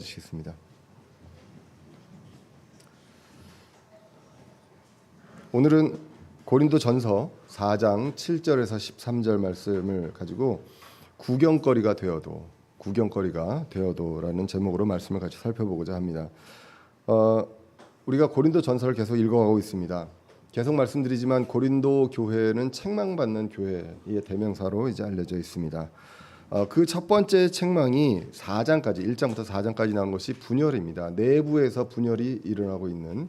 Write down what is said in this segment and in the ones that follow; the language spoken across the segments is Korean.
주시겠습니다. 오늘은 고린도전서 4장 7절에서 13절 말씀을 가지고 구경거리가 되어도라는 제목으로 말씀을 같이 살펴보고자 합니다. 우리가 고린도전서를 계속 읽어가고 있습니다. 계속 말씀드리지만 고린도 교회는 책망받는 교회의 대명사로 이제 알려져 있습니다. 그 첫 번째 책망이 4장까지 1장부터 4장까지 나온 것이 분열입니다. 내부에서 분열이 일어나고 있는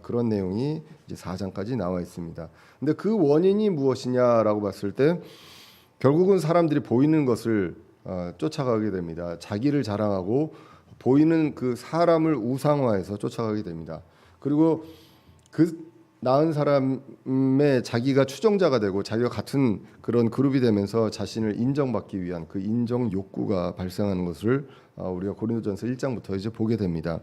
그런 내용이 이제 4장까지 나와 있습니다. 근데 그 원인이 무엇이냐라고 봤을 때 결국은 사람들이 보이는 것을 쫓아가게 됩니다. 자기를 자랑하고 보이는 그 사람을 우상화해서 쫓아가게 됩니다. 그리고 그 나은 사람의 자기가 추종자가 되고 자기가 같은 그런 그룹이 되면서 자신을 인정받기 위한 그 인정 욕구가 발생하는 것을 우리가 고린도전서 1장부터 이제 보게 됩니다.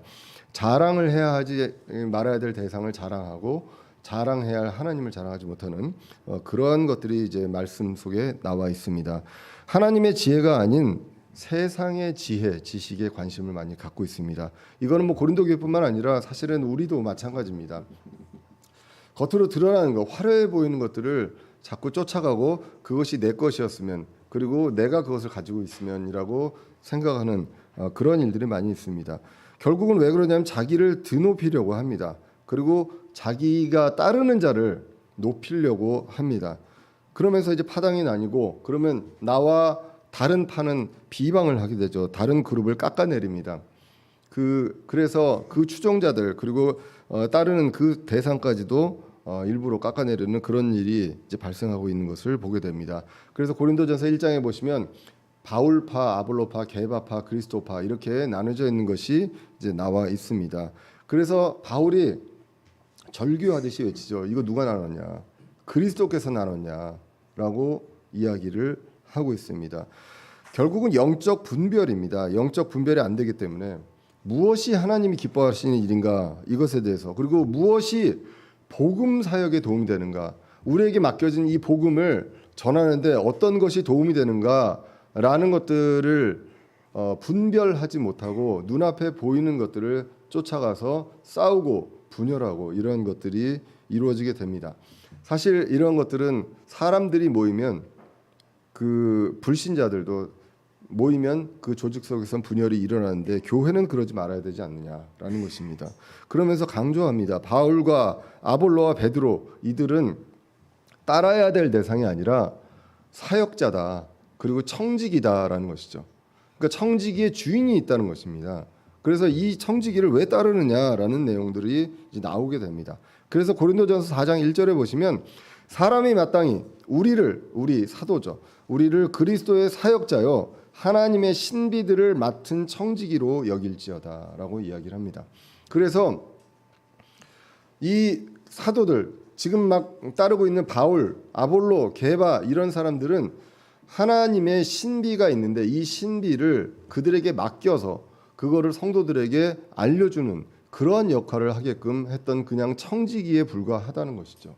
자랑을 해야 하지 말아야 될 대상을 자랑하고 자랑해야 할 하나님을 자랑하지 못하는 그러한 것들이 이제 말씀 속에 나와 있습니다. 하나님의 지혜가 아닌 세상의 지혜, 지식에 관심을 많이 갖고 있습니다. 이거는 뭐 고린도 교회뿐만 아니라 사실은 우리도 마찬가지입니다. 겉으로 드러나는 것, 화려해 보이는 것들을 자꾸 쫓아가고 그것이 내 것이었으면, 그리고 내가 그것을 가지고 있으면이라고 생각하는 그런 일들이 많이 있습니다. 결국은 왜 그러냐면 자기를 드높이려고 합니다. 그리고 자기가 따르는 자를 높이려고 합니다. 그러면서 이제 파당이 나뉘고, 그러면 나와 다른 파는 비방을 하게 되죠. 다른 그룹을 깎아내립니다. 그래서 그 추종자들 그리고 따르는 그 대상까지도 일부러 깎아내리는 그런 일이 이제 발생하고 있는 것을 보게 됩니다. 그래서 고린도전서 1장에 보시면 바울파, 아볼로파, 게바파, 그리스도파 이렇게 나눠져 있는 것이 이제 나와 있습니다. 그래서 바울이 절규하듯이 외치죠. 이거 누가 나눴냐? 그리스도께서 나눴냐라고 이야기를 하고 있습니다. 결국은 영적 분별입니다. 영적 분별이 안 되기 때문에 무엇이 하나님이 기뻐하시는 일인가 이것에 대해서, 그리고 무엇이 복음 사역에 도움이 되는가, 우리에게 맡겨진 이 복음을 전하는데 어떤 것이 도움이 되는가라는 것들을 분별하지 못하고 눈앞에 보이는 것들을 쫓아가서 싸우고 분열하고 이런 것들이 이루어지게 됩니다. 사실 이런 것들은 사람들이 모이면 그 불신자들도 모이면 그 조직 속에선 분열이 일어나는데 교회는 그러지 말아야 되지 않느냐라는 것입니다. 그러면서 강조합니다. 바울과 아볼로와 베드로 이들은 따라야 될 대상이 아니라 사역자다. 그리고 청지기다라는 것이죠. 그러니까 청지기의 주인이 있다는 것입니다. 그래서 이 청지기를 왜 따르느냐라는 내용들이 이제 나오게 됩니다. 그래서 고린도전서 4장 1절에 보시면 사람이 마땅히 우리 사도죠. 우리를 그리스도의 사역자요 하나님의 신비들을 맡은 청지기로 여길지어다라고 이야기를 합니다. 그래서 이 사도들 지금 막 따르고 있는 바울, 아볼로, 게바 이런 사람들은 하나님의 신비가 있는데 이 신비를 그들에게 맡겨서 그거를 성도들에게 알려주는 그러한 역할을 하게끔 했던 그냥 청지기에 불과하다는 것이죠.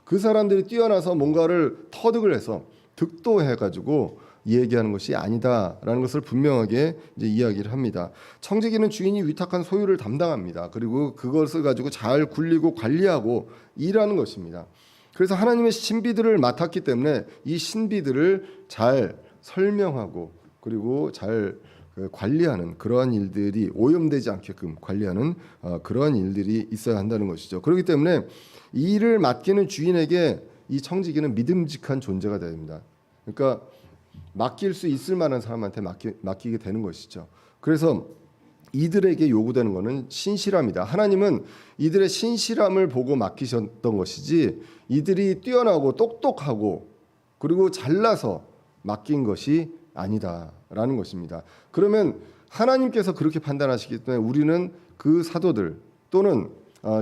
그 사람들이 뛰어나서 뭔가를 터득을 해서 득도해가지고 얘기하는 것이 아니다라는 것을 분명하게 이제 이야기를 합니다. 청지기는 주인이 위탁한 소유를 담당합니다. 그리고 그것을 가지고 잘 굴리고 관리하고 일하는 것입니다. 그래서 하나님의 신비들을 맡았기 때문에 이 신비들을 잘 설명하고 그리고 잘 관리하는 그러한 일들이 오염되지 않게끔 관리하는 그러한 일들이 있어야 한다는 것이죠. 그렇기 때문에 이 일을 맡기는 주인에게 이 청지기는 믿음직한 존재가 됩니다. 그러니까 맡길 수 있을 만한 사람한테 맡기게 되는 것이죠. 그래서 이들에게 요구되는 것은 신실함이다. 하나님은 이들의 신실함을 보고 맡기셨던 것이지 이들이 뛰어나고 똑똑하고 그리고 잘나서 맡긴 것이 아니다라는 것입니다. 그러면 하나님께서 그렇게 판단하시기 때문에 우리는 그 사도들 또는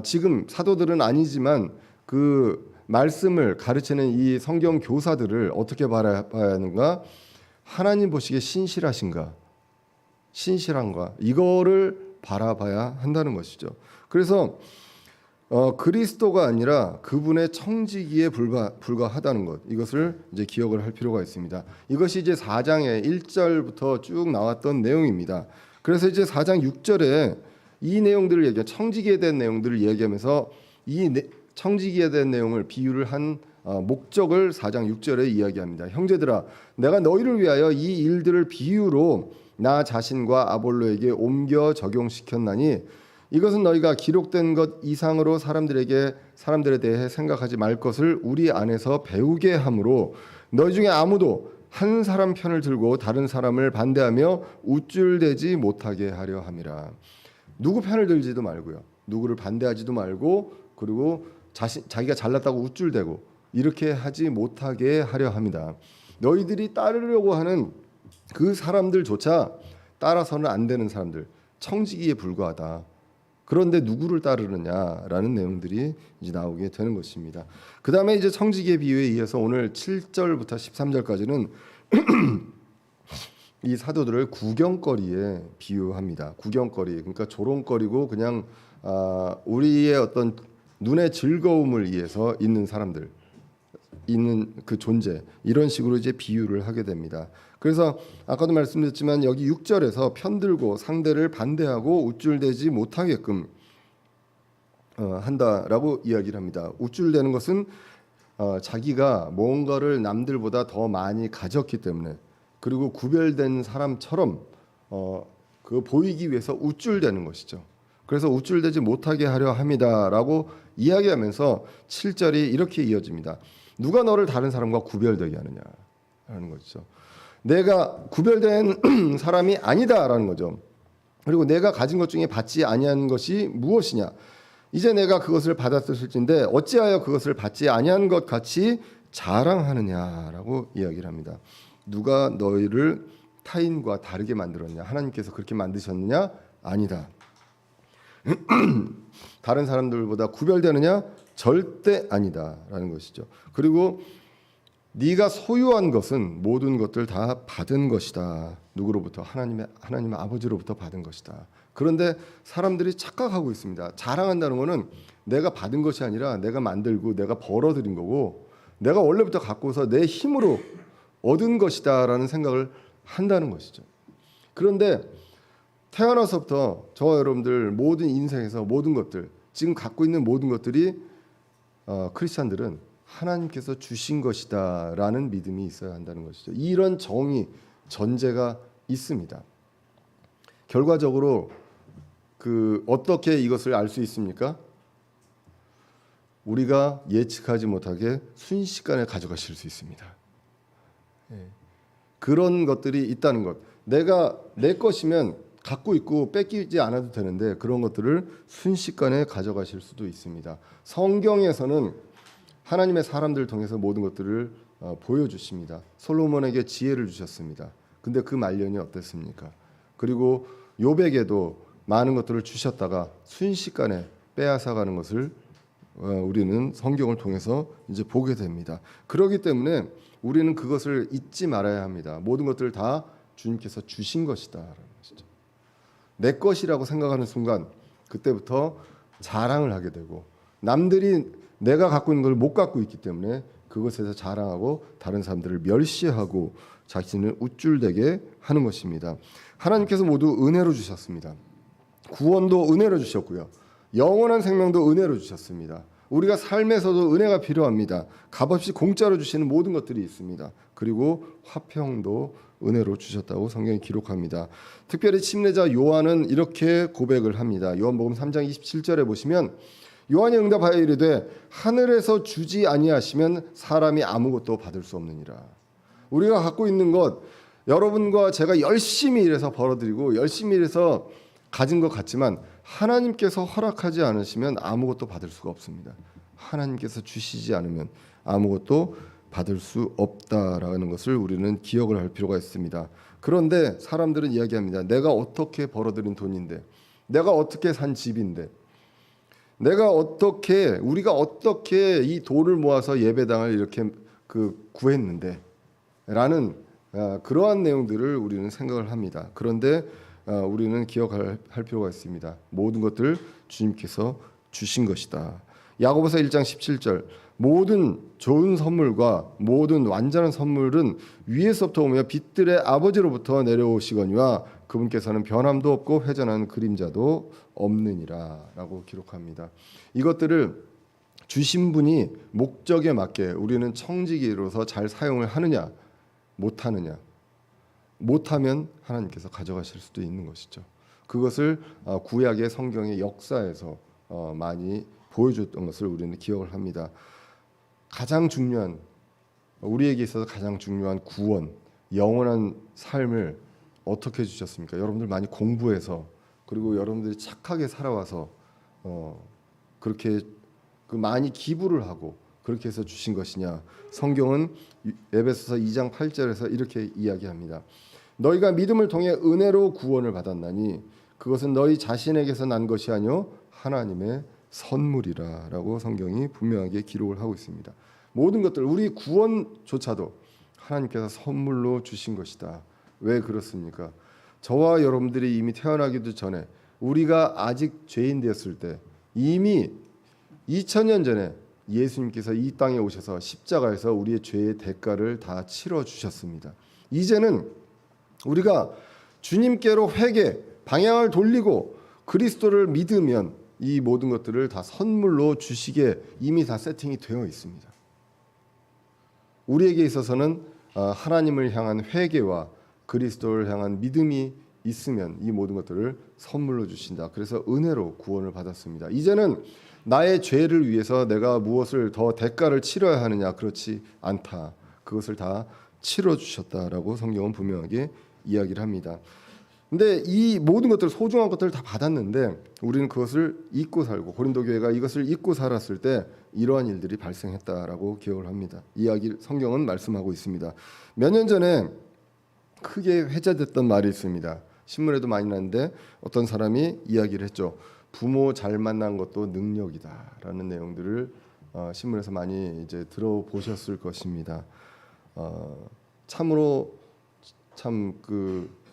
지금 사도들은 아니지만 그 말씀을 가르치는 이 성경 교사들을 어떻게 바라봐야 하는가? 하나님 보시기에 신실한가 이거를 바라봐야 한다는 것이죠. 그래서 그리스도가 아니라 그분의 청지기에 불과하다는 것, 이것을 이제 기억을 할 필요가 있습니다. 이것이 이제 4장의 1절부터 쭉 나왔던 내용입니다. 그래서 이제 4장 6절에 이 내용들을 청지기에 대한 내용들을 얘기하면서 청지기에 대한 내용을 비유를 한 목적을 4장 6절에 이야기합니다. 형제들아, 내가 너희를 위하여 이 일들을 비유로 나 자신과 아볼로에게 옮겨 적용시켰나니 이것은 너희가 기록된 것 이상으로 사람들에 대해 생각하지 말 것을 우리 안에서 배우게 하므로 너희 중에 아무도 한 사람 편을 들고 다른 사람을 반대하며 우쭐대지 못하게 하려 함이라. 누구 편을 들지도 말고요. 누구를 반대하지도 말고, 그리고 자기가 잘났다고 우쭐대고 이렇게 하지 못하게 하려 합니다. 너희들이 따르려고 하는 그 사람들조차 따라서는 안 되는 사람들, 청지기에 불과하다. 그런데 누구를 따르느냐라는 내용들이 이제 나오게 되는 것입니다. 그 다음에 이제 청지기의 비유에 이어서 오늘 7절부터 13절까지는 이 사도들을 구경거리에 비유합니다. 구경거리, 그러니까 조롱거리고 그냥 우리의 어떤 눈의 즐거움을 위해서 있는 사람들, 있는 그 존재, 이런 식으로 이제 비유를 하게 됩니다. 그래서 아까도 말씀드렸지만 여기 6절에서 편들고 상대를 반대하고 우쭐대지 못하게끔 한다라고 이야기를 합니다. 우쭐대는 것은 자기가 뭔가를 남들보다 더 많이 가졌기 때문에, 그리고 구별된 사람처럼 그 보이기 위해서 우쭐대는 것이죠. 그래서 우쭐대지 못하게 하려 함이다라고 이야기하면서 7절이 이렇게 이어집니다. 누가 너를 다른 사람과 구별되게 하느냐라는 것이죠. 내가 구별된 사람이 아니다라는 거죠. 그리고 내가 가진 것 중에 받지 아니한 것이 무엇이냐? 이제 내가 그것을 받았을진데 어찌하여 그것을 받지 아니한 것 같이 자랑하느냐라고 이야기를 합니다. 누가 너희를 타인과 다르게 만들었냐? 하나님께서 그렇게 만드셨느냐? 아니다. 다른 사람들보다 구별되느냐? 절대 아니다라는 것이죠. 그리고 네가 소유한 것은 모든 것들 다 받은 것이다. 누구로부터? 하나님 아버지로부터 받은 것이다. 그런데 사람들이 착각하고 있습니다. 자랑한다는 것은 내가 받은 것이 아니라 내가 만들고 내가 벌어들인 거고, 내가 원래부터 갖고서 내 힘으로 얻은 것이다라는 생각을 한다는 것이죠. 그런데 태어나서부터 저와 여러분들 모든 인생에서 모든 것들, 지금 갖고 있는 모든 것들이 크리스찬들은 하나님께서 주신 것이다라는 믿음이 있어야 한다는 것이죠. 이런 정의, 전제가 있습니다. 결과적으로 어떻게 이것을 알 수 있습니까? 우리가 예측하지 못하게 순식간에 가져가실 수 있습니다. 그런 것들이 있다는 것. 내가 내 것이면 갖고 있고 뺏기지 않아도 되는데 그런 것들을 순식간에 가져가실 수도 있습니다. 성경에서는 하나님의 사람들을 통해서 모든 것들을 보여주십니다. 솔로몬에게 지혜를 주셨습니다. 근데 그 말년이 어땠습니까? 그리고 욥에게도 많은 것들을 주셨다가 순식간에 빼앗아가는 것을 우리는 성경을 통해서 이제 보게 됩니다. 그렇기 때문에 우리는 그것을 잊지 말아야 합니다. 모든 것들을 다 주님께서 주신 것이다라는 것이죠. 내 것이라고 생각하는 순간 그때부터 자랑을 하게 되고, 남들이 내가 갖고 있는 걸 못 갖고 있기 때문에 그것에서 자랑하고 다른 사람들을 멸시하고 자신을 우쭐대게 하는 것입니다. 하나님께서 모두 은혜로 주셨습니다. 구원도 은혜로 주셨고요. 영원한 생명도 은혜로 주셨습니다. 우리가 삶에서도 은혜가 필요합니다. 값없이 공짜로 주시는 모든 것들이 있습니다. 그리고 화평도 은혜로 주셨다고 성경이 기록합니다. 특별히 침례자 요한은 이렇게 고백을 합니다. 요한복음 3장 27절에 보시면 요한이 응답하여 이르되 하늘에서 주지 아니하시면 사람이 아무것도 받을 수 없느니라. 우리가 갖고 있는 것, 여러분과 제가 열심히 일해서 벌어들이고 열심히 일해서 가진 것 같지만 하나님께서 허락하지 않으시면 아무것도 받을 수가 없습니다. 하나님께서 주시지 않으면 아무것도 받을 수 없다라는 것을 우리는 기억을 할 필요가 있습니다. 그런데 사람들은 이야기합니다. 내가 어떻게 벌어들인 돈인데, 내가 어떻게 산 집인데, 우리가 어떻게 이 돈을 모아서 예배당을 이렇게 구했는데 라는 그러한 내용들을 우리는 생각을 합니다. 그런데 우리는 기억할 필요가 있습니다. 모든 것들 주님께서 주신 것이다. 야고보서 1장 17절 모든 좋은 선물과 모든 완전한 선물은 위에서부터 오며 빛들의 아버지로부터 내려오시거니와 그분께서는 변함도 없고 회전하는 그림자도 없느니라라고 기록합니다. 이것들을 주신 분이 목적에 맞게 우리는 청지기로서 잘 사용을 하느냐 못하느냐, 못하면 하나님께서 가져가실 수도 있는 것이죠. 그것을 구약의 성경의 역사에서 많이 보여줬던 것을 우리는 기억을 합니다. 가장 중요한, 우리에게 있어서 가장 중요한 구원, 영원한 삶을 어떻게 주셨습니까? 여러분들 많이 공부해서, 그리고 여러분들이 착하게 살아와서 그렇게 많이 기부를 하고 그렇게 해서 주신 것이냐? 성경은 에베소서 2장 8절에서 이렇게 이야기합니다. 너희가 믿음을 통해 은혜로 구원을 받았나니 그것은 너희 자신에게서 난 것이 아니요 하나님의 선물이라라고 성경이 분명하게 기록을 하고 있습니다. 모든 것들, 우리 구원조차도 하나님께서 선물로 주신 것이다. 왜 그렇습니까? 저와 여러분들이 이미 태어나기도 전에, 우리가 아직 죄인 되었을 때, 이미 2000년 전에 예수님께서 이 땅에 오셔서 십자가에서 우리의 죄의 대가를 다 치러 주셨습니다. 이제는 우리가 주님께로 회개, 방향을 돌리고 그리스도를 믿으면 이 모든 것들을 다 선물로 주시게 이미 다 세팅이 되어 있습니다. 우리에게 있어서는 하나님을 향한 회개와 그리스도를 향한 믿음이 있으면 이 모든 것들을 선물로 주신다. 그래서 은혜로 구원을 받았습니다. 이제는 나의 죄를 위해서 내가 무엇을 더 대가를 치러야 하느냐, 그렇지 않다. 그것을 다 치러 주셨다라고 성경은 분명하게 이야기를 합니다. 근데 이 모든 것들, 소중한 것들을 다 받았는데 우리는 그것을 잊고 살고, 고린도 교회가 이것을 잊고 살았을 때 이러한 일들이 발생했다라고 기억을 합니다. 이야기 성경은 말씀하고 있습니다. 몇 년 전에 크게 회자됐던 말이 있습니다. 신문에도 많이 났는데 어떤 사람이 이야기를 했죠. 부모 잘 만난 것도 능력이다라는 내용들을 신문에서 많이 이제 들어보셨을 것입니다. 참으로 참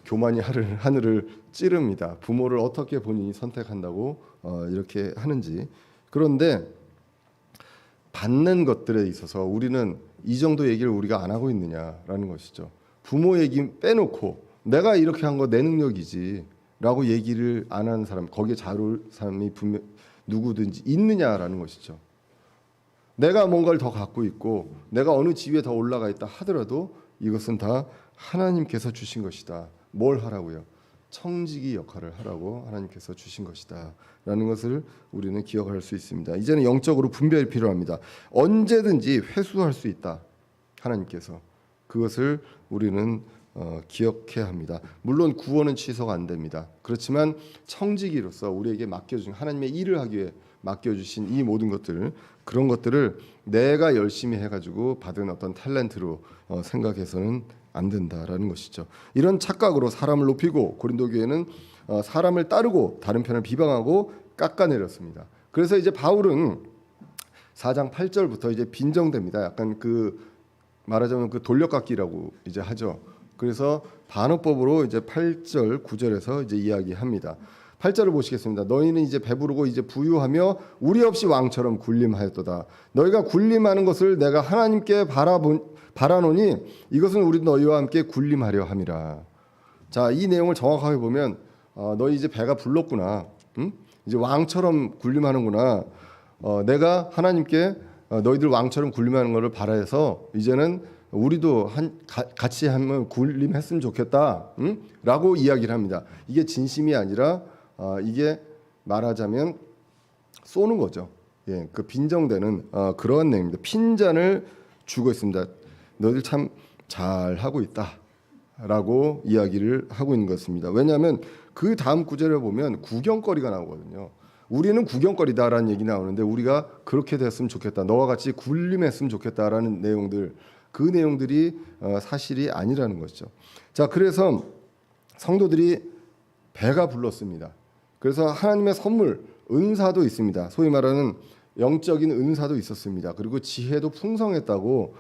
교만이 하늘을 찌릅니다. 부모를 어떻게 본인이 선택한다고 이렇게 하는지. 그런데 받는 것들에 있어서 우리는 이 정도 얘기를 우리가 안 하고 있느냐라는 것이죠. 부모 얘기 빼놓고 내가 이렇게 한 거 내 능력이지 라고 얘기를 안 하는 사람, 거기에 잘 올 사람이 분명 누구든지 있느냐라는 것이죠. 내가 뭔가를 더 갖고 있고 내가 어느 지위에 더 올라가 있다 하더라도 이것은 다 하나님께서 주신 것이다. 뭘 하라고요? 청지기 역할을 하라고 하나님께서 주신 것이다 라는 것을 우리는 기억할 수 있습니다. 이제는 영적으로 분별이 필요합니다. 언제든지 회수할 수 있다. 하나님께서 그것을 우리는 기억해야 합니다. 물론 구원은 취소가 안 됩니다. 그렇지만 청지기로서 우리에게 맡겨준, 하나님의 일을 하기 위해 맡겨주신 이 모든 것들을, 그런 것들을 내가 열심히 해가지고 받은 어떤 탤런트로 생각해서는 안 된다라는 것이죠. 이런 착각으로 사람을 높이고, 고린도 교회는 사람을 따르고 다른 편을 비방하고 깎아내렸습니다. 그래서 이제 바울은 4장 8절부터 이제 빈정됩니다. 약간 말하자면 돌려깎기라고 이제 하죠. 그래서 반어법으로 이제 8절 9절에서 이제 이야기합니다. 8절을 보시겠습니다. 너희는 이제 배부르고 이제 부유하며 우리 없이 왕처럼 군림하였도다. 너희가 군림하는 것을 내가 하나님께 바라노니 이것은 우리 너희와 함께 군림하려 함이라. 자, 이 내용을 정확하게 보면 너희 이제 배가 불렀구나. 응? 이제 왕처럼 군림하는구나. 내가 하나님께 너희들 왕처럼 군림하는 것을 바라해서 이제는 우리도 같이 한번 군림했으면 좋겠다. 응? 라고 이야기를 합니다. 이게 진심이 아니라 이게 말하자면 쏘는 거죠. 예, 빈정되는 그러한 내용입니다. 핀잔을 주고 있습니다. 너희들 참 잘하고 있다라고 이야기를 하고 있는 것입니다. 왜냐하면 그 다음 구절에 보면 구경거리가 나오거든요. 우리는 구경거리다라는 얘기 나오는데 우리가 그렇게 됐으면 좋겠다. 너와 같이 군림했으면 좋겠다라는 내용들, 그 내용들이 사실이 아니라는 것이죠. 자, 그래서 성도들이 배가 불렀습니다. 그래서 하나님의 선물, 은사도 있습니다. 소위 말하는 영적인 은사도 있었습니다. 그리고 지혜도 풍성했다고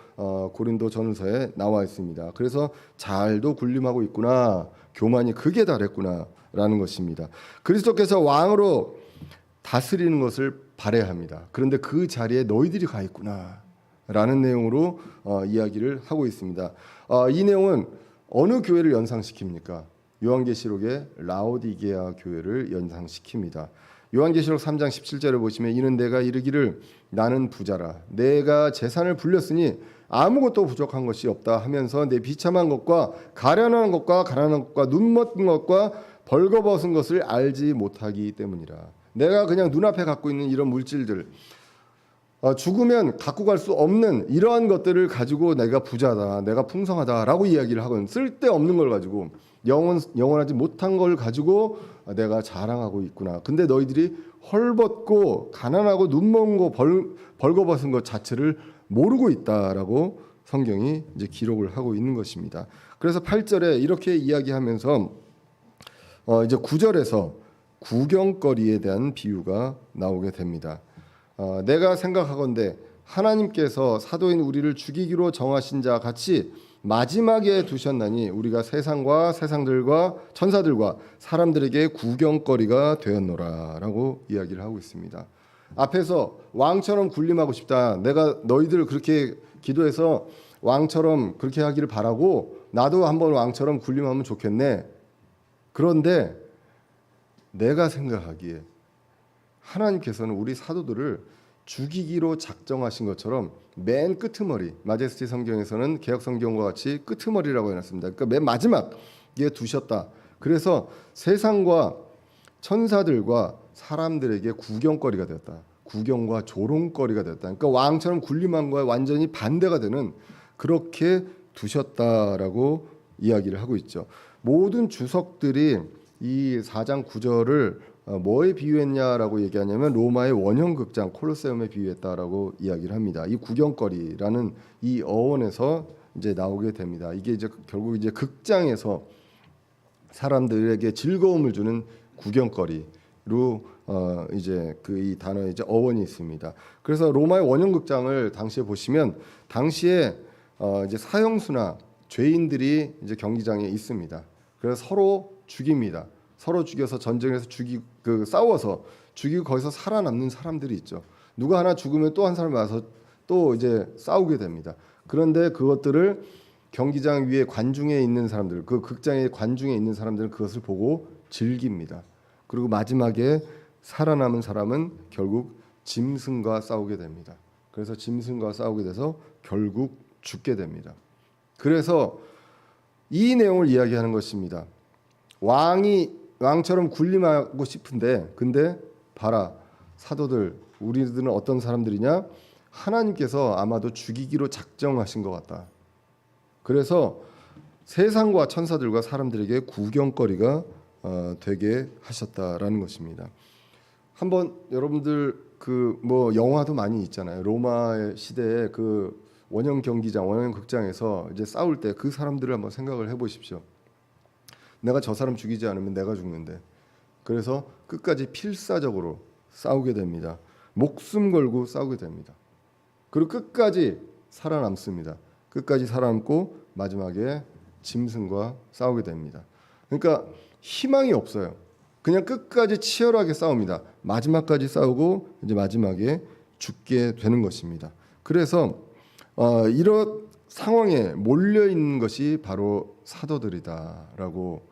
고린도 전후서에 나와 있습니다. 그래서 잘도 군림하고 있구나, 교만이 극에 달했구나 라는 것입니다. 그리스도께서 왕으로 다스리는 것을 바라야 합니다. 그런데 그 자리에 너희들이 가 있구나 라는 내용으로 이야기를 하고 있습니다. 이 내용은 어느 교회를 연상시킵니까? 요한계시록의 라오디게아 교회를 연상시킵니다. 요한계시록 3장 17절에 보시면 이는 내가 이르기를 나는 부자라 내가 재산을 불렸으니 아무것도 부족한 것이 없다 하면서 내 비참한 것과 가련한 것과 가난한 것과 눈먼 것과 벌거벗은 것을 알지 못하기 때문이라. 내가 그냥 눈앞에 갖고 있는 이런 물질들 죽으면 갖고 갈 수 없는 이러한 것들을 가지고 내가 부자다, 내가 풍성하다라고 이야기를 하거든. 쓸데없는 걸 가지고 영원하지 못한 걸 가지고 내가 자랑하고 있구나. 근데 너희들이 헐벗고 가난하고 눈먼 거 벌거벗은 것 자체를 모르고 있다라고 성경이 이제 기록을 하고 있는 것입니다. 그래서 8절에 이렇게 이야기하면서 이제 9절에서 구경거리에 대한 비유가 나오게 됩니다. 내가 생각하건대 하나님께서 사도인 우리를 죽이기로 정하신 자 같이 마지막에 두셨나니 우리가 세상과 세상들과 천사들과 사람들에게 구경거리가 되었노라라고 이야기를 하고 있습니다. 앞에서 왕처럼 군림하고 싶다. 내가 너희들 그렇게 기도해서 왕처럼 그렇게 하기를 바라고 나도 한번 왕처럼 군림하면 좋겠네. 그런데 내가 생각하기에 하나님께서는 우리 사도들을 죽이기로 작정하신 것처럼 맨 끄트머리, 마제스티 성경에서는 개역 성경과 같이 끄트머리라고 해놨습니다. 그러니까 맨 마지막에 두셨다. 그래서 세상과 천사들과 사람들에게 구경거리가 되었다. 구경과 조롱거리가 되었다. 그러니까 왕처럼 군림한 거에 완전히 반대가 되는 그렇게 두셨다라고 이야기를 하고 있죠. 모든 주석들이 이 4장 9절을 뭐에 비유했냐라고 얘기하냐면 로마의 원형 극장 콜로세움에 비유했다라고 이야기를 합니다. 이 구경거리라는 이 어원에서 이제 나오게 됩니다. 이게 이제 결국 이제 극장에서 사람들에게 즐거움을 주는 구경거리로 이제 그 이 단어에 이제 어원이 있습니다. 그래서 로마의 원형 극장을 당시에 보시면 당시에 이제 사형수나 죄인들이 이제 경기장에 있습니다. 그래서 서로 죽입니다. 서로 죽여서 전쟁에서 싸워서 죽이고 거기서 살아남는 사람들이 있죠. 누가 하나 죽으면 또 한 사람이 와서 또 이제 싸우게 됩니다. 그런데 그것들을 경기장 위에 관중에 있는 사람들, 그 극장의 관중에 있는 사람들은 그것을 보고 즐깁니다. 그리고 마지막에 살아남은 사람은 결국 짐승과 싸우게 됩니다. 그래서 짐승과 싸우게 돼서 결국 죽게 됩니다. 그래서 이 내용을 이야기하는 것입니다. 왕처럼 군림하고 싶은데 근데 봐라 사도들 우리들은 어떤 사람들이냐? 하나님께서 아마도 죽이기로 작정하신 것 같다. 그래서 세상과 천사들과 사람들에게 구경거리가 되게 하셨다라는 것입니다. 한번 여러분들 그 뭐 영화도 많이 있잖아요. 로마 시대에 그 원형 경기장, 원형 극장에서 이제 싸울 때 그 사람들을 한번 생각을 해보십시오. 내가 저 사람 죽이지 않으면 내가 죽는데. 그래서 끝까지 필사적으로 싸우게 됩니다. 목숨 걸고 싸우게 됩니다. 그리고 끝까지 살아남습니다. 끝까지 살아남고 마지막에 짐승과 싸우게 됩니다. 그러니까 희망이 없어요. 그냥 끝까지 치열하게 싸웁니다. 마지막까지 싸우고 이제 마지막에 죽게 되는 것입니다. 그래서 이런 상황에 몰려 있는 것이 바로 사도들이다라고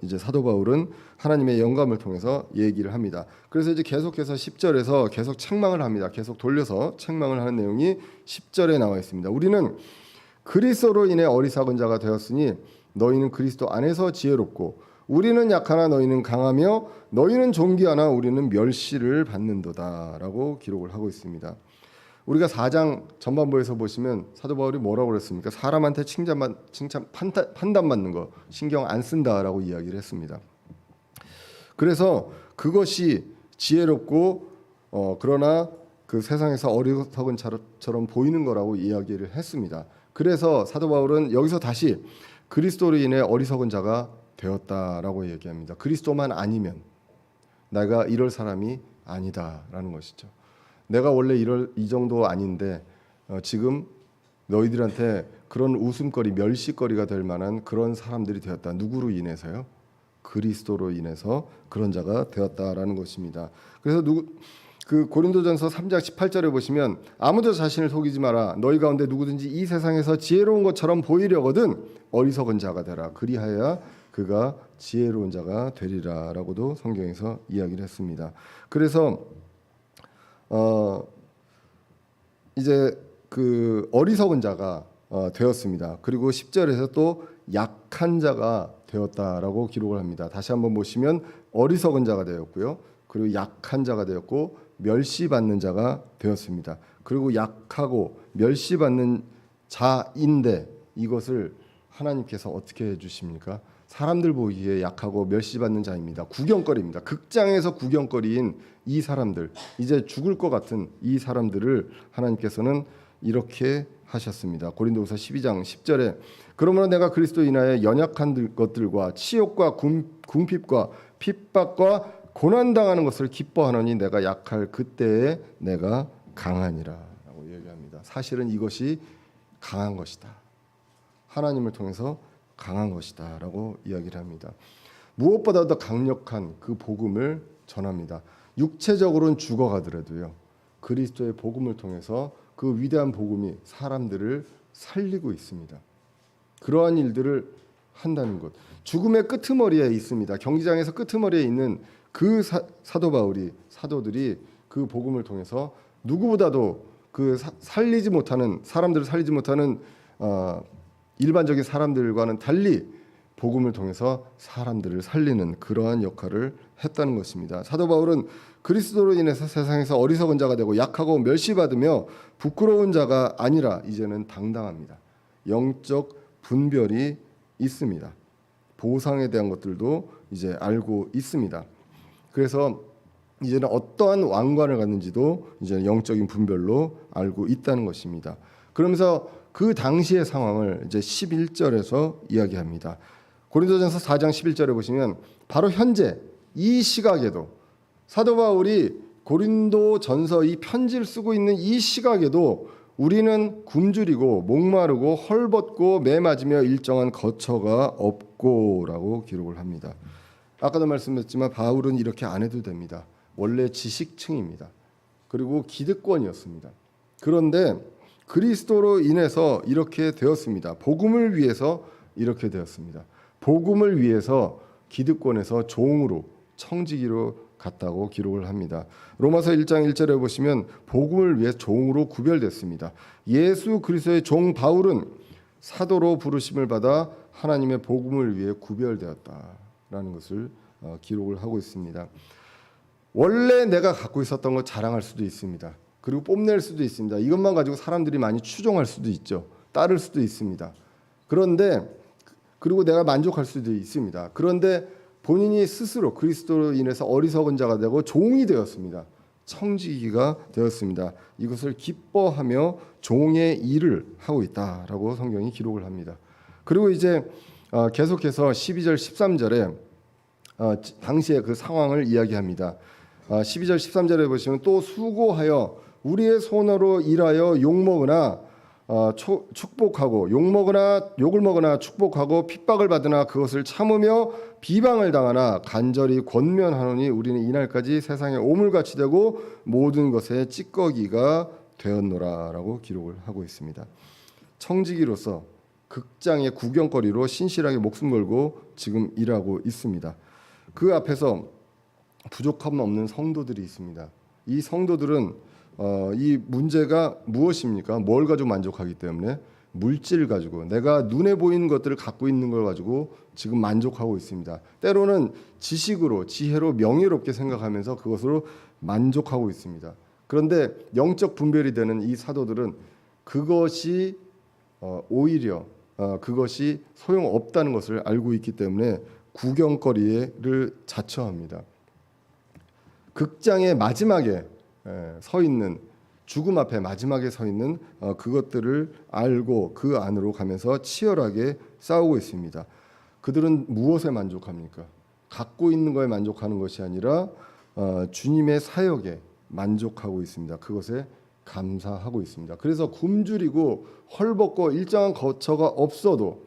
이제 사도 바울은 하나님의 영감을 통해서 얘기를 합니다. 그래서 이제 계속해서 10절에서 계속 책망을 합니다. 계속 돌려서 책망을 하는 내용이 10절에 나와 있습니다. 우리는 그리스도로 인해 어리석은 자가 되었으니 너희는 그리스도 안에서 지혜롭고 우리는 약하나 너희는 강하며 너희는 존귀하나 우리는 멸시를 받는도다라고 기록을 하고 있습니다. 우리가 4장 전반부에서 보시면 사도 바울이 뭐라고 그랬습니까? 사람한테 판단받는 거 신경 안 쓴다라고 이야기를 했습니다. 그래서 그것이 지혜롭고 그러나 그 세상에서 어리석은 자처럼 보이는 거라고 이야기를 했습니다. 그래서 사도 바울은 여기서 다시 그리스도로 인해 어리석은 자가 되었다라고 얘기합니다. 그리스도만 아니면 내가 이럴 사람이 아니다라는 것이죠. 내가 원래 이 정도 아닌데 지금 너희들한테 그런 웃음거리, 멸시거리가 될 만한 그런 사람들이 되었다. 누구로 인해서요? 그리스도로 인해서 그런 자가 되었다라는 것입니다. 그래서 그 고린도전서 3장 18절에 보시면 아무도 자신을 속이지 마라. 너희 가운데 누구든지 이 세상에서 지혜로운 것처럼 보이려거든 어리석은 자가 되라. 그리하여야 그가 지혜로운 자가 되리라라고도 성경에서 이야기를 했습니다. 그래서 이제 그 어리석은 자가 되었습니다. 그리고 10절에서 또 약한 자가 되었다라고 기록을 합니다. 다시 한번 보시면 어리석은 자가 되었고요. 그리고 약한 자가 되었고 멸시받는 자가 되었습니다. 그리고 약하고 멸시받는 자인데 이것을 하나님께서 어떻게 해주십니까? 사람들 보기에 약하고 멸시받는 자입니다. 구경거리입니다. 극장에서 구경거리인 이 사람들, 이제 죽을 것 같은 이 사람들을 하나님께서는 이렇게 하셨습니다. 고린도후서 12장 10절에 그러므로 내가 그리스도 인하여 연약한 것들과 치욕과 궁핍과 핍박과 고난당하는 것을 기뻐하노니 내가 약할 그때에 내가 강하니라 라고 얘기합니다. 사실은 이것이 강한 것이다. 하나님을 통해서 강한 것이다 라고 이야기를 합니다. 무엇보다 더 강력한 그 복음을 전합니다. 육체적으로는 죽어가더라도요. 그리스도의 복음을 통해서 그 위대한 복음이 사람들을 살리고 있습니다. 그러한 일들을 한다는 것. 죽음의 끄트머리에 있습니다. 경기장에서 끄트머리에 있는 그 사도 바울이 사도들이 그 복음을 통해서 누구보다도 그 살리지 못하는 사람들을 살리지 못하는 일반적인 사람들과는 달리 복음을 통해서 사람들을 살리는 그러한 역할을 했다는 것입니다. 사도 바울은 그리스도로 인해서 세상에서 어리석은 자가 되고 약하고 멸시받으며 부끄러운 자가 아니라 이제는 당당합니다. 영적 분별이 있습니다. 보상에 대한 것들도 이제 알고 있습니다. 그래서 이제는 어떠한 왕관을 갖는지도 이제 영적인 분별로 알고 있다는 것입니다. 그러면서 그 당시의 상황을 이제 11절에서 이야기합니다. 고린도전서 4장 11절에 보시면 바로 현재 이 시각에도 사도 바울이 고린도전서 이 편지를 쓰고 있는 이 시각에도 우리는 굶주리고 목마르고 헐벗고 매 맞으며 일정한 거처가 없고라고 기록을 합니다. 아까도 말씀드렸지만 바울은 이렇게 안 해도 됩니다. 원래 지식층입니다. 그리고 기득권이었습니다. 그런데 그리스도로 인해서 이렇게 되었습니다. 복음을 위해서 이렇게 되었습니다. 복음을 위해서 기득권에서 종으로 청지기로 갔다고 기록을 합니다. 로마서 1장 1절에 보시면 복음을 위해 종으로 구별됐습니다. 예수 그리스도의 종 바울은 사도로 부르심을 받아 하나님의 복음을 위해 구별되었다라는 것을 기록을 하고 있습니다. 원래 내가 갖고 있었던 걸 자랑할 수도 있습니다. 그리고 뽐낼 수도 있습니다. 이것만 가지고 사람들이 많이 추종할 수도 있죠. 따를 수도 있습니다. 그런데 그리고 내가 만족할 수도 있습니다. 그런데 본인이 스스로 그리스도로 인해서 어리석은 자가 되고 종이 되었습니다. 청지기가 되었습니다. 이것을 기뻐하며 종의 일을 하고 있다라고 성경이 기록을 합니다. 그리고 이제 계속해서 12절 13절에 당시의 그 상황을 이야기합니다. 12절 13절에 보시면 또 수고하여 우리의 손으로 일하여 욕먹으나 축복하고 욕을 먹으나 축복하고 핍박을 받으나 그것을 참으며 비방을 당하나 간절히 권면하노니 우리는 이날까지 세상에 오물같이 되고 모든 것에 찌꺼기가 되었노라라고 기록을 하고 있습니다. 청지기로서 극장의 구경거리로 신실하게 목숨 걸고 지금 일하고 있습니다. 그 앞에서 부족함 없는 성도들이 있습니다. 이 성도들은 이 문제가 무엇입니까? 뭘 가지고 만족하기 때문에 물질 가지고 내가 눈에 보이는 것들을 갖고 있는 걸 가지고 지금 만족하고 있습니다. 때로는 지식으로 지혜로 명예롭게 생각하면서 그것으로 만족하고 있습니다. 그런데 영적 분별이 되는 이 사도들은 그것이 오히려 그것이 소용없다는 것을 알고 있기 때문에 구경거리를 자처합니다. 극장의 마지막에 서 있는 죽음 앞에 마지막에 서 있는 그것들을 알고 그 안으로 가면서 치열하게 싸우고 있습니다. 그들은 무엇에 만족합니까? 갖고 있는 거에 만족하는 것이 아니라 주님의 사역에 만족하고 있습니다. 그것에 감사하고 있습니다. 그래서 굶주리고 헐벗고 일정한 거처가 없어도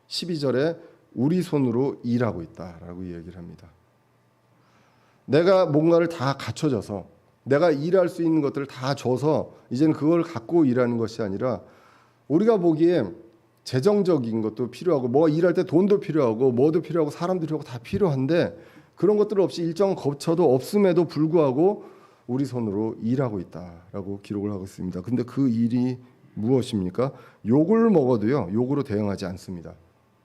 12절에 우리 손으로 일하고 있다라고 이야기를 합니다. 내가 뭔가를 다 갖춰져서 내가 일할 수 있는 것들을 다 줘서 이제는 그걸 갖고 일하는 것이 아니라 우리가 보기에 재정적인 것도 필요하고 뭐 일할 때 돈도 필요하고 뭐도 필요하고 사람도 필요하고 다 필요한데 그런 것들 없이 일정 거처도 없음에도 불구하고 우리 손으로 일하고 있다라고 기록을 하고 있습니다. 근데 그 일이 무엇입니까? 욕을 먹어도요, 욕으로 대응하지 않습니다.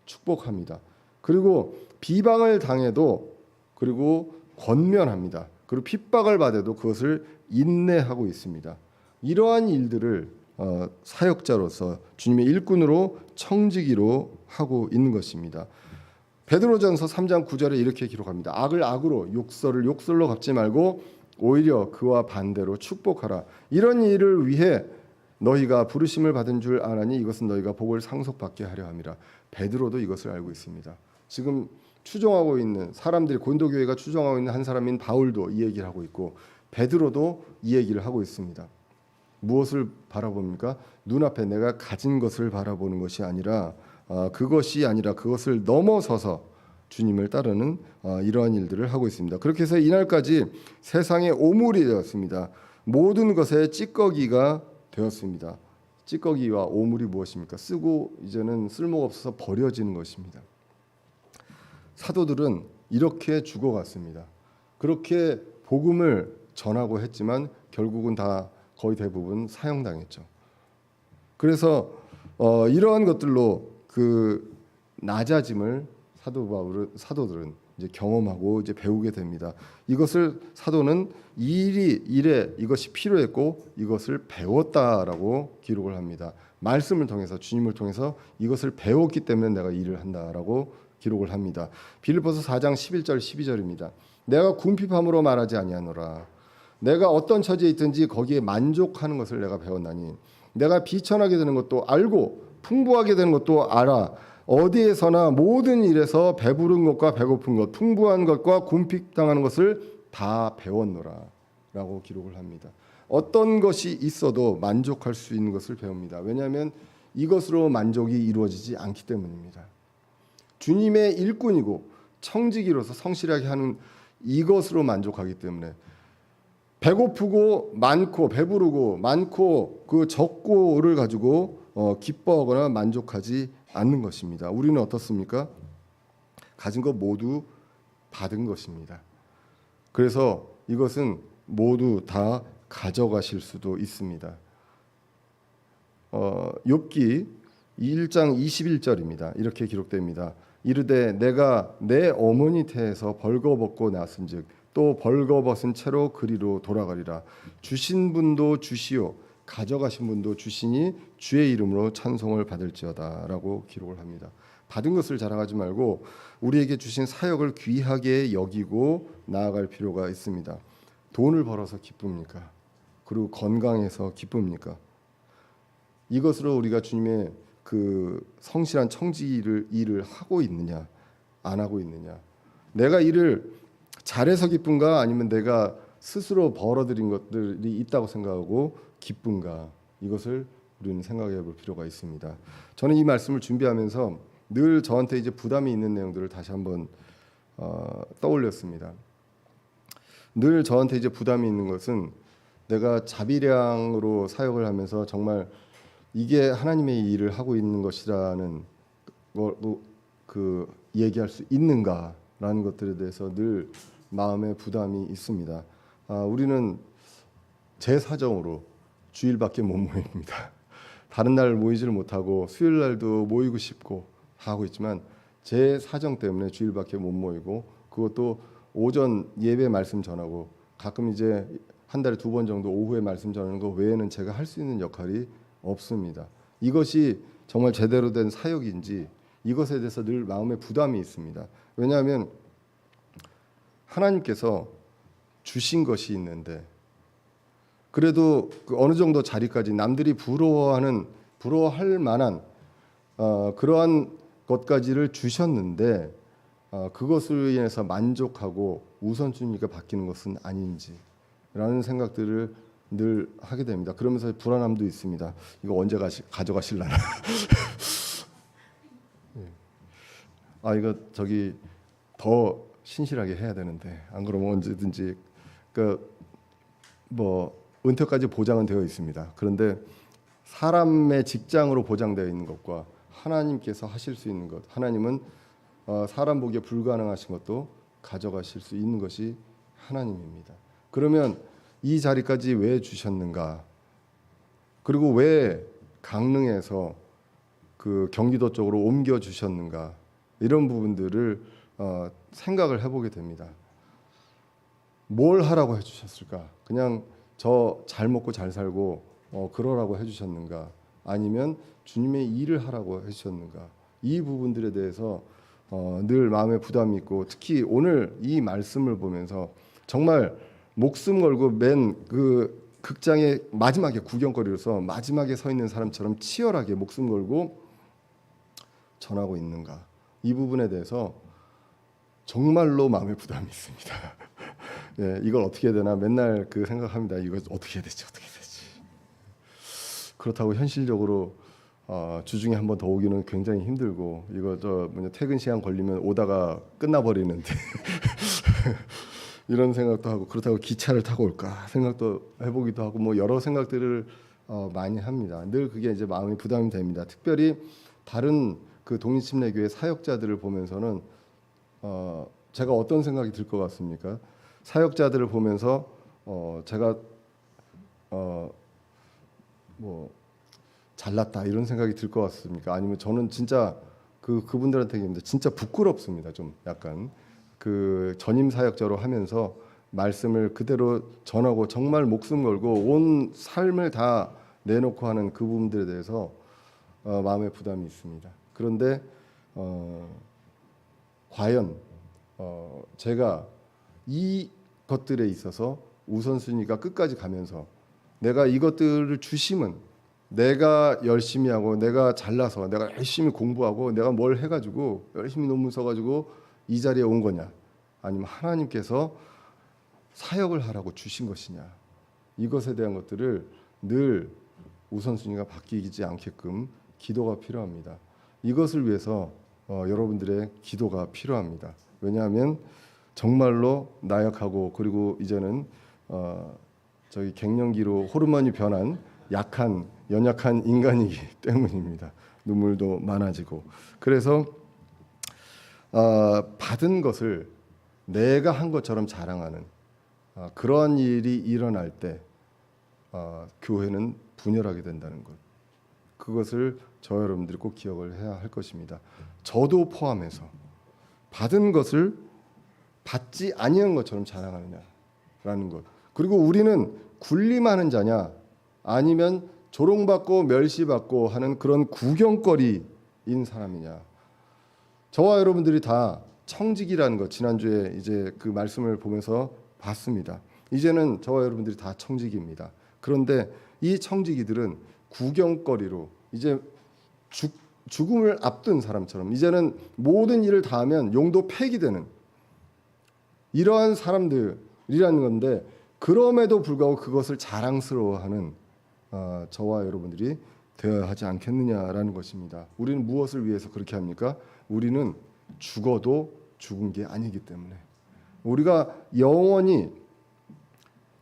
축복합니다. 그리고 비방을 당해도 그리고 권면합니다. 그리고 핍박을 받아도 그것을 인내하고 있습니다. 이러한 일들을 사역자로서 주님의 일꾼으로 청지기로 하고 있는 것입니다. 베드로전서 3장 9절에 이렇게 기록합니다. 악을 악으로 욕설을 욕설로 갚지 말고 오히려 그와 반대로 축복하라. 이런 일을 위해 너희가 부르심을 받은 줄 아나니 이것은 너희가 복을 상속받게 하려 함이라. 베드로도 이것을 알고 있습니다. 지금 추종하고 있는 사람들이 고린도교회가 추종하고 있는 한 사람인 바울도 이 얘기를 하고 있고 베드로도 이 얘기를 하고 있습니다. 무엇을 바라봅니까? 눈앞에 내가 가진 것을 바라보는 것이 아니라 그것이 아니라 그것을 넘어서서 주님을 따르는 이러한 일들을 하고 있습니다. 그렇게 해서 이날까지 세상의 오물이 되었습니다. 모든 것에 찌꺼기가 되었습니다. 찌꺼기와 오물이 무엇입니까? 쓰고 이제는 쓸모가 없어서 버려지는 것입니다. 사도들은 이렇게 죽어갔습니다. 그렇게 복음을 전하고 했지만 결국은 다 거의 대부분 사형당했죠. 그래서 이러한 것들로 그 낮아짐을 사도들은 이제 경험하고 이제 배우게 됩니다. 이것을 사도는 일에 이것이 필요했고 이것을 배웠다라고 기록을 합니다. 말씀을 통해서 주님을 통해서 이것을 배웠기 때문에 내가 일을 한다라고 기록을 합니다. 빌립보서 4장 11절 12절입니다. 내가 궁핍함으로 말하지 아니하노라. 내가 어떤 처지에 있든지 거기에 만족하는 것을 내가 배웠나니 내가 비천하게 되는 것도 알고 풍부하게 되는 것도 알아. 어디에서나 모든 일에서 배부른 것과 배고픈 것, 풍부한 것과 궁핍당하는 것을 다 배웠노라 라고 기록을 합니다. 어떤 것이 있어도 만족할 수 있는 것을 배웁니다. 왜냐하면 이것으로 만족이 이루어지지 않기 때문입니다. 주님의 일꾼이고 청지기로서 성실하게 하는 이것으로 만족하기 때문에 배고프고 많고 배부르고 많고 그 적고를 가지고 기뻐하거나 만족하지 않는 것입니다. 우리는 어떻습니까? 가진 것 모두 받은 것입니다. 그래서 이것은 모두 다 가져가실 수도 있습니다. 욥기 1장 21절입니다. 이렇게 기록됩니다. 이르되 내가 내 어머니 태에서 벌거벗고 났은즉 또 벌거벗은 채로 그리로 돌아가리라. 주신 분도 주시오 가져가신 분도 주시니 주의 이름으로 찬송을 받을지어다 라고 기록을 합니다. 받은 것을 자랑하지 말고 우리에게 주신 사역을 귀하게 여기고 나아갈 필요가 있습니다. 돈을 벌어서 기쁩니까? 그리고 건강해서 기쁩니까? 이것으로 우리가 주님의 그 성실한 일을 하고 있느냐 안 하고 있느냐, 내가 일을 잘해서 기쁜가 아니면 내가 스스로 벌어들인 것들이 있다고 생각하고 기쁜가, 이것을 우리는 생각해 볼 필요가 있습니다. 저는 이 말씀을 준비하면서 늘 저한테 이제 부담이 있는 내용들을 다시 한번 떠올렸습니다. 늘 저한테 이제 부담이 있는 것은 내가 자비량으로 사역을 하면서 정말 이게 하나님의 일을 하고 있는 것이라는 그 얘기할 수 있는가라는 것들에 대해서 늘 마음에 부담이 있습니다. 우리는 제 사정으로 주일밖에 못 모입니다. 다른 날 모이지를 못하고 수요일 날도 모이고 싶고 하고 있지만 제 사정 때문에 주일밖에 못 모이고, 그것도 오전 예배 말씀 전하고 가끔 이제 한 달에 2번 정도 오후에 말씀 전하는 거 외에는 제가 할 수 있는 역할이 없습니다. 이것이 정말 제대로 된 사역인지 이것에 대해서 늘 마음에 부담이 있습니다. 왜냐하면 하나님께서 주신 것이 있는데 그래도 그 어느 정도 자리까지 남들이 부러워할 만한 그러한 것까지를 주셨는데 그것을 인해서 만족하고 우선순위가 바뀌는 것은 아닌지라는 생각들을 늘 하게 됩니다. 그러면서 불안함도 있습니다. 이거 언제 가져가실라나? 이거 저기 더 신실하게 해야 되는데 안 그러면 언제든지 은퇴까지 보장은 되어 있습니다. 그런데 사람의 직장으로 보장되어 있는 것과 하나님께서 하실 수 있는 것, 하나님은 사람 보기에 불가능하신 것도 가져가실 수 있는 것이 하나님입니다. 그러면 이 자리까지 왜 주셨는가? 그리고 왜 강릉에서 그 경기도 쪽으로 옮겨 주셨는가? 이런 부분들을 생각을 해보게 됩니다. 뭘 하라고 해주셨을까? 그냥 저 잘 먹고 잘 살고 그러라고 해주셨는가? 아니면 주님의 일을 하라고 해주셨는가? 이 부분들에 대해서 늘 마음에 부담이 있고, 특히 오늘 이 말씀을 보면서 정말 목숨 걸고 맨 그 극장의 마지막에 구경거리로서 마지막에 서 있는 사람처럼 치열하게 목숨 걸고 전하고 있는가? 이 부분에 대해서 정말로 마음에 부담이 있습니다. 예, 이걸 어떻게 해야 되나 맨날 그 생각합니다. 이거 어떻게 해야 되지? 어떻게 해야 되지? 그렇다고 현실적으로 주중에 한 번 더 오기는 굉장히 힘들고, 이거 퇴근 시간 걸리면 오다가 끝나버리는데 이런 생각도 하고, 그렇다고 기차를 타고 올까 생각도 해보기도 하고, 뭐 여러 생각들을 많이 합니다. 늘 그게 이제 마음이 부담이 됩니다. 특별히 다른 그 독립침례교회 사역자들을 보면서는 제가 어떤 생각이 들 것 같습니까? 사역자들을 보면서 제가 뭐 잘났다 이런 생각이 들 것 같습니까? 아니면 저는 진짜 그분들한테 진짜 부끄럽습니다. 좀 약간 그 전임 사역자로 하면서 말씀을 그대로 전하고 정말 목숨 걸고 온 삶을 다 내놓고 하는 그 부분들에 대해서 마음의 부담이 있습니다. 그런데 과연 제가 이 것들에 있어서 우선순위가 끝까지 가면서 내가 이것들을 주심은 내가 열심히 하고 내가 잘나서 내가 열심히 공부하고 내가 뭘 해가지고 열심히 논문 써가지고 이 자리에 온 거냐, 아니면 하나님께서 사역을 하라고 주신 것이냐, 이것에 대한 것들을 늘 우선순위가 바뀌지 않게끔 기도가 필요합니다. 이것을 위해서 여러분들의 기도가 필요합니다. 왜냐하면 정말로 나약하고, 그리고 이제는 저기 갱년기로 호르몬이 변한 연약한 인간이기 때문입니다. 눈물도 많아지고. 그래서 받은 것을 내가 한 것처럼 자랑하는 그러한 일이 일어날 때 교회는 분열하게 된다는 것, 그것을 저 여러분들이 꼭 기억을 해야 할 것입니다. 저도 포함해서 받은 것을 받지 아니한 것처럼 자랑하느냐라는 것. 그리고 우리는 군림하는 자냐, 아니면 조롱받고 멸시받고 하는 그런 구경거리인 사람이냐. 저와 여러분들이 다 청직이라는 것, 지난주에 이제 그 말씀을 보면서 봤습니다. 이제는 저와 여러분들이 다 청직입니다. 그런데 이 청지기들은 구경거리로 이제 죽음을 앞둔 사람처럼 이제는 모든 일을 다 하면 용도 폐기되는 이러한 사람들이라는 건데, 그럼에도 불구하고 그것을 자랑스러워하는 저와 여러분들이 되어야 하지 않겠느냐라는 것입니다. 우리는 무엇을 위해서 그렇게 합니까? 우리는 죽어도 죽은 게 아니기 때문에, 우리가 영원히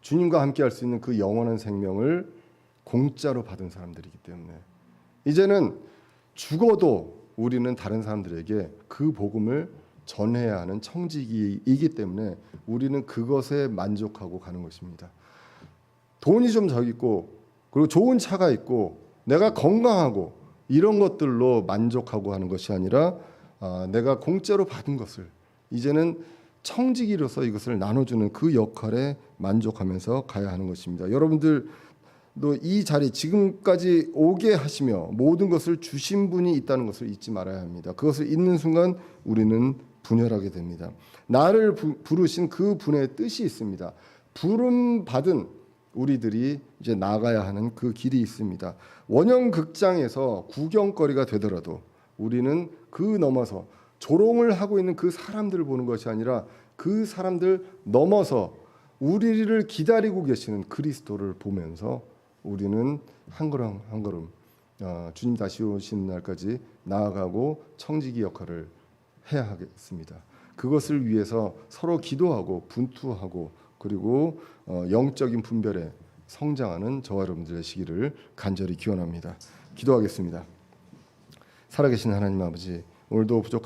주님과 함께 할 수 있는 그 영원한 생명을 공짜로 받은 사람들이기 때문에, 이제는 죽어도 우리는 다른 사람들에게 그 복음을 전해야 하는 청지기이기 때문에 우리는 그것에 만족하고 가는 것입니다. 돈이 좀 더 있고, 그리고 좋은 차가 있고, 내가 건강하고, 이런 것들로 만족하고 하는 것이 아니라 내가 공짜로 받은 것을 이제는 청지기로서 이것을 나눠주는 그 역할에 만족하면서 가야 하는 것입니다. 여러분들도 이 자리 지금까지 오게 하시며 모든 것을 주신 분이 있다는 것을 잊지 말아야 합니다. 그것을 잊는 순간 우리는 분열하게 됩니다. 나를 부르신 그 분의 뜻이 있습니다. 부름 받은 우리들이 이제 나가야 하는 그 길이 있습니다. 원형 극장에서 구경거리가 되더라도 우리는 그 넘어서 조롱을 하고 있는 그 사람들을 보는 것이 아니라 그 사람들 넘어서 우리를 기다리고 계시는 그리스도를 보면서 우리는 한 걸음 한 걸음 주님 다시 오시는 날까지 나아가고 청지기 역할을 해야 하겠습니다. 그것을 위해서 서로 기도하고 분투하고, 그리고 영적인 분별에 성장하는 저와 여러분들의 시기를 간절히 기원합니다. 기도하겠습니다. 살아계신 하나님 아버지, 오늘도 부족한